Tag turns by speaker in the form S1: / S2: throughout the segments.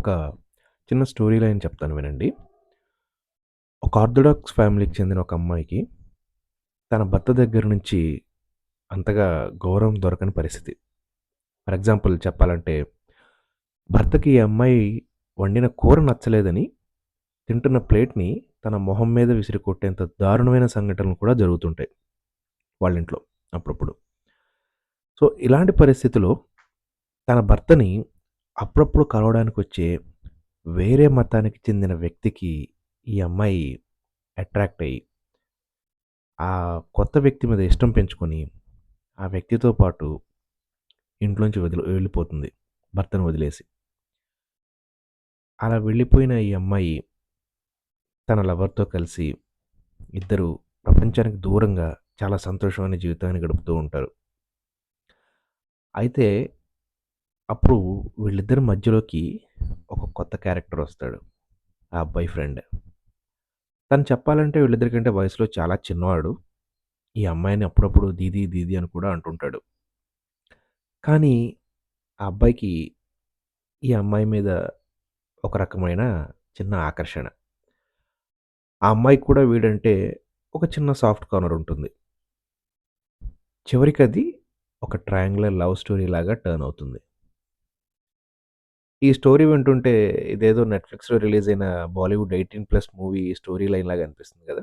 S1: ఒక చిన్న story line చెప్తాను వినండి. ఒక ఆర్థోడాక్స్ ఫ్యామిలీకి చెందిన ఒక అమ్మాయికి తన భర్త దగ్గర నుంచి అంతగా గౌరవం దొరకని పరిస్థితి. ఫర్ ఎగ్జాంపుల్ చెప్పాలంటే, భర్తకి ఈ అమ్మాయి వండిన కూర నచ్చలేదని తింటున్న ప్లేట్‌ని తన మొహం మీద విసిరి కొట్టేంత దారుణమైన సంఘటనలు కూడా జరుగుతుంటాయి వాళ్ళింట్లో అప్పుడప్పుడు. సో, ఇలాంటి పరిస్థితిలో తన భర్తని అప్పుడప్పుడు కలవడానికొచ్చే వేరే మతానికి చెందిన వ్యక్తికి ఈ అమ్మాయి అట్రాక్ట్ అయ్యి, ఆ కొత్త వ్యక్తి మీద ఇష్టం పెంచుకొని, ఆ వ్యక్తితో పాటు ఇంట్లోంచి వెళ్ళిపోతుంది భర్తను వదిలేసి. అలా వెళ్ళిపోయిన ఈ అమ్మాయి తన లవర్‌తో కలిసి ఇద్దరు ప్రపంచానికి దూరంగా చాలా సంతోషమైన జీవితాన్ని గడుపుతూ ఉంటారు. అయితే అప్పుడు వీళ్ళిద్దరి మధ్యలోకి ఒక కొత్త క్యారెక్టర్ వస్తాడు. ఆ అబ్బాయి ఫ్రెండ్. తను చెప్పాలంటే వీళ్ళిద్దరికంటే వయసులో చాలా చిన్నవాడు. ఈ అమ్మాయిని అప్పుడప్పుడు దీదీ, దీదీ అని కూడా అంటుంటాడు. కానీ ఆ అబ్బాయికి ఈ అమ్మాయి మీద ఒక రకమైన చిన్న ఆకర్షణ. ఆ అమ్మాయికి కూడా వీడంటే ఒక చిన్న సాఫ్ట్ కార్నర్ ఉంటుంది. చివరికది ఒక ట్రయాంగులర్ లవ్ స్టోరీ లాగా టర్న్ అవుతుంది. ఈ స్టోరీ వింటుంటే ఇదేదో నెట్‌ఫ్లిక్స్‌లో రిలీజ్ అయిన బాలీవుడ్ 18+ మూవీ స్టోరీ లైన్ లాగా అనిపిస్తుంది కదా!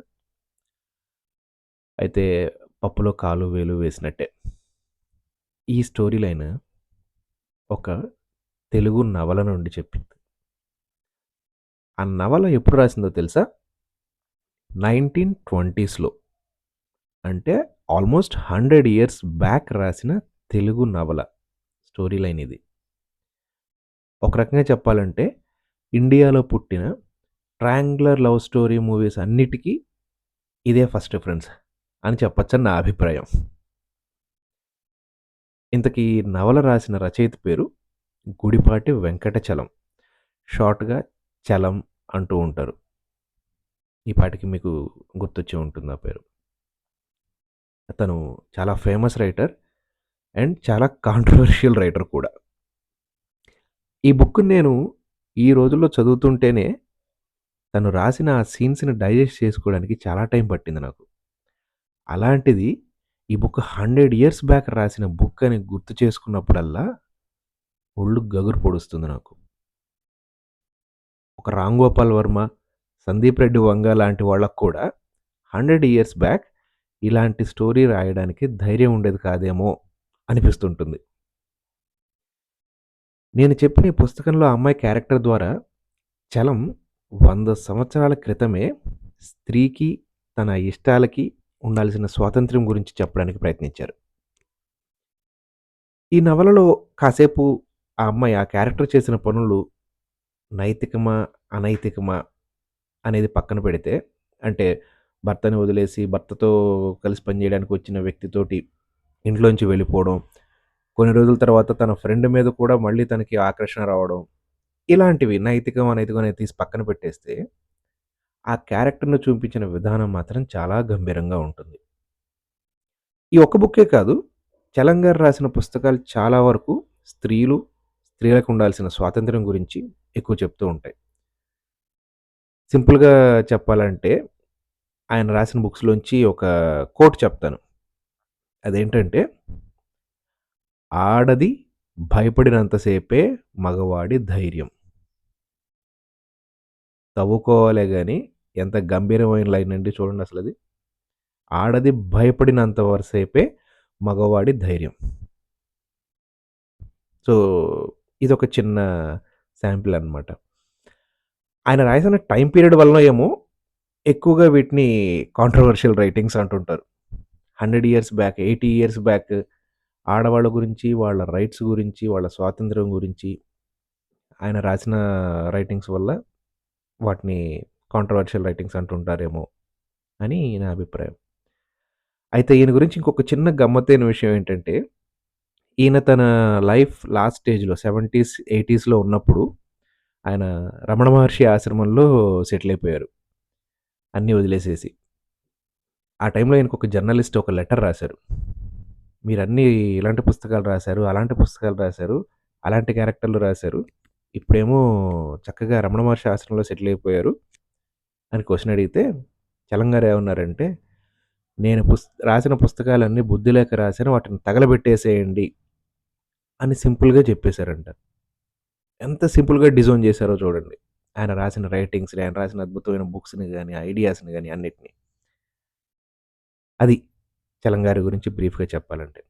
S1: అయితే పప్పులో కాలు, వేలు వేసినట్టే. ఈ స్టోరీ లైన్ ఒక తెలుగు నవల నుండి చెప్పింది. ఆ నవల ఎప్పుడు రాసిందో తెలుసా? 1920స్‌లో. అంటే ఆల్మోస్ట్ 100 ఇయర్స్ బ్యాక్ రాసిన తెలుగు నవల. స్టోరీ లైన్ ఇది. ఒక రకంగా చెప్పాలంటే ఇండియాలో పుట్టిన ట్రయాంగులర్ లవ్ స్టోరీ మూవీస్ అన్నిటికి ఇదే ఫస్ట్ రిఫరెన్స్ అని చెప్పొచ్చని నా అభిప్రాయం. ఇంతకీ నవల రాసిన రచయిత పేరు గుడిపాటి వెంకట చలం. షార్ట్‌గా చలం అంటూ ఉంటారు. ఈ పాటికి మీకు గుర్తొచ్చే ఉంటుంది ఆ పేరు. అతను చాలా ఫేమస్ రైటర్ అండ్ చాలా కాంట్రోవర్షియల్ రైటర్ కూడా. ఈ బుక్‌ని నేను ఈ రోజుల్లో చదువుతుంటేనే తను రాసిన ఆ సీన్స్‌ని డైజెస్ట్ చేసుకోవడానికి చాలా టైం పట్టింది నాకు. అలాంటిది ఈ బుక్ 100 ఇయర్స్ బ్యాక్ రాసిన బుక్ అని గుర్తు చేసుకున్నప్పుడల్లా ఒళ్ళు గగురు పొడుస్తుంది నాకు. ఒక 'రామ్ గోపాల్ వర్మ', 'సందీప్ రెడ్డి వంగ' లాంటి వాళ్ళకి కూడా 100 ఇయర్స్ బ్యాక్ ఇలాంటి స్టోరీ రాయడానికి ధైర్యం ఉండేది కాదేమో అనిపిస్తుంటుంది. నేను చెప్పిన ఈ పుస్తకంలో ఆ అమ్మాయి క్యారెక్టర్ ద్వారా చలం 100 సంవత్సరాల క్రితమే స్త్రీకి, తన ఇష్టాలకి ఉండాల్సిన స్వాతంత్ర్యం గురించి చెప్పడానికి ప్రయత్నించారు. ఈ నవలలో కాసేపు ఆ అమ్మాయి, ఆ క్యారెక్టర్ చేసిన పనులు నైతికమా? అనైతికమా? అనేది పక్కన పెడితే, అంటే భర్తని వదిలేసి, భర్తతో కలిసి పనిజేయడానికి వచ్చిన వ్యక్తితోటి ఇంట్లోంచి వెళ్ళిపోవడం, కొన్ని రోజుల తర్వాత తన ఫ్రెండ్ మీద కూడా మళ్ళీ తనకి ఆకర్షణ రావడం, ఇలాంటివి నైతికం, అనైతికం అనేది తీసి పక్కన పెట్టేస్తే, ఆ క్యారెక్టర్‌ని చూపించిన విధానం మాత్రం చాలా గంభీరంగా ఉంటుంది. ఈ ఒక్క బుక్కే కాదు, చలం గారు రాసిన పుస్తకాలు చాలా వరకు స్త్రీలు, స్త్రీలకు ఉండాల్సిన స్వాతంత్ర్యం గురించి ఎక్కువ చెప్తూ ఉంటాయి. సింపుల్‌గా చెప్పాలంటే, ఆయన రాసిన బుక్స్‌లోంచి ఒక కోట్ చెప్తాను. అదేంటంటే, "ఆడది భయపడినంత సేపే మగవాడి ధైర్యం." తవ్వుకోవాలే గాని, ఎంత గంభీరమైన లైన్ అండి చూడండసలది. "ఆడది భయపడినంత సేపే మగవాడి ధైర్యం." సో, ఇదొక చిన్న శాంపిల్ అనమాట. ఆయన రాసిన టైమ్ పీరియడ్ వలనో ఏమో ఎక్కువగా వీటిని కాంట్రోవర్షియల్ రైటింగ్స్ అంటుంటారు. 100 ఇయర్స్ బ్యాక్, 80 ఇయర్స్ బ్యాక్ ఆడవాళ్ళ గురించి, వాళ్ళ రైట్స్ గురించి, వాళ్ళ స్వాతంత్ర్యం గురించి ఆయన రాసిన రైటింగ్స్ వల్ల వాటిని కాంట్రోవర్షియల్ రైటింగ్స్ అంటుంటారేమో అని నా అభిప్రాయం. అయితే ఈయన గురించి ఇంకొక చిన్న గమ్మత్తైన విషయం ఏంటంటే, ఈయన తన లైఫ్ లాస్ట్ స్టేజ్‌లో 70స్, 80స్‌లో ఉన్నప్పుడు ఆయన రమణ మహర్షి ఆశ్రమంలో సెటిల్ అయిపోయారు. అన్నీ వదిలేసేసి. ఆ టైంలో ఆయనకొక జర్నలిస్ట్ ఒక లెటర్ రాసారు. మీరన్నీ ఇలాంటి పుస్తకాలు రాసారు, అలాంటి పుస్తకాలు రాసారు, అలాంటి క్యారెక్టర్‌లు రాసారు. ఇప్పుడేమో చక్కగా రమణ మహర్షి ఆశ్రమంలో సెటిల్ అయిపోయారు అని క్వెషన్ అడిగితే, చలం గారు ఏమన్నారంటే, "నేను రాసిన పుస్తకాలన్నీ బుద్ధి లేక రాసాను. వాటిని తగలబెట్టేసేయండి" అని సింపుల్‌గా చెప్పేసారంట. ఎంత సింపుల్‌గా డిజోన్ చేశారో చూడండి. ఆయన రాసిన రైటింగ్స్‌ని, ఆయన రాసిన అద్భుతమైన బుక్స్‌ని గాని, ఐడియాస్‌ని గాని అన్నిటిని. అది చలం గారి గురించి బ్రీఫ్‌గా చెప్పాలంటే.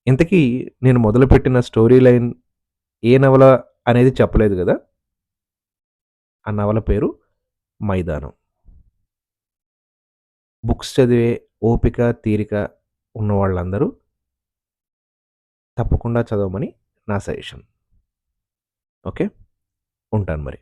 S1: ఇంతకీ నేను మొదలుపెట్టిన స్టోరీ లైన్ ఏ నవల అనేది చెప్పలేదు గదా! ఆ నవల పేరు 'మైదానం.' బుక్స్ చదివే ఓపిక, తీరిక ఉన్నవాళ్ళందరూ తప్పకుండా చదవమని నా సజెషన్. ఓకే. ఉంటాను మరి.